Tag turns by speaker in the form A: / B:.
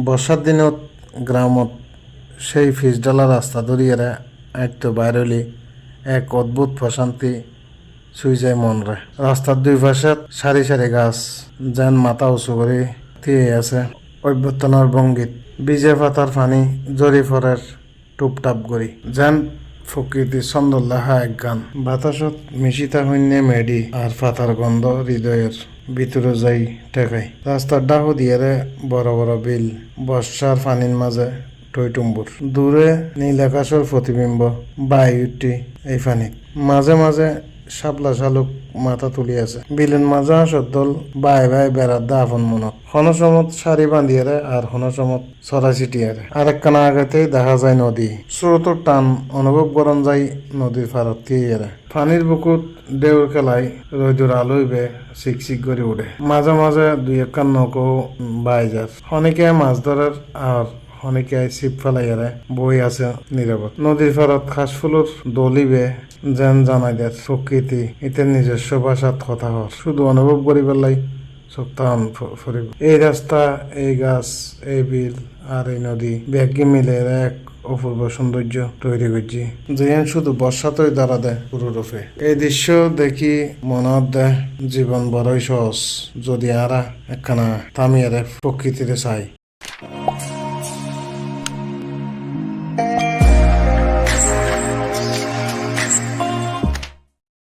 A: বর্ষার দিনত গ্রামত সেই পিচডালা রাস্তা ধরিয়ে আইতো বাইরলি এক অদ্ভুত প্রশান্তি ছুঁই যায় মনরে। রাস্তার দুই পাশে সারি সারি গাছ যেন মাথা উঁচু করে থিয়ে আছে অভ্যর্থনার ভঙ্গিত। বীজে পাতার পানি জরি ফরের টুপটাপ করি যেন প্রকৃতির ছন্দ লেখা এক গান। বাতাসত মিশিতা শূন্য মেডি আর পাতার গন্ধ হৃদয়ের ভিতরে যাই ঠেকাই। রাস্তার ডাহু দিয়ে বড় বড় বিল, বর্ষার পানির মাঝে টইটুম্বুর, দূরে নীল আকাশের প্রতিবিম্ব বাই উঠি এই পানিত। মাঝে মাঝে শাপলা শালুক মাথা তুলি আছে। বিলেন মাঝে সদ্দল বাই বাই বেড়ার দা আপন মনত। হনসমত সারি বান্ধিয়ারে আর হনসমত ছড়া ছিটিয়ারে। আরেকখানা আগাতেই দেখা যায় নদী। স্রোতর টান অনুভব করন যায় নদীর পারত থিয়ারে। পানির বুকুত ঢেউর খেলায় রৈদুর আলোইবে চিকচিক করে উঠে। মাঝে মাঝে দুই একখান নৌকো বাই যার। অনেকে মাছ ধরার আর অনেকে ছিপ ফেলাইয়ারে বই আছে নীরবত। নদীর পারত খাসফুলোর দলিবে যেন জানাই দেয় প্রকৃতি এদের নিজস্ব ভাষাত কথা হর। শুধু অনুভব করি পেলাই সপ্তাহান ফরিব। এই রাস্তা, এই গাছ, এই বিল আর এই নদী ব্যাগি মিলে এক অপূর্ব সৌন্দর্য তৈরি করছি, যেন শুধু বর্ষাতেই দাঁড়া দেয় পুরোরূপে। এই দৃশ্য দেখি মনত দেয় জীবন বড়ই সহজ যদি আরা একখানা থামিয়ারে প্রকৃতিরে চাই।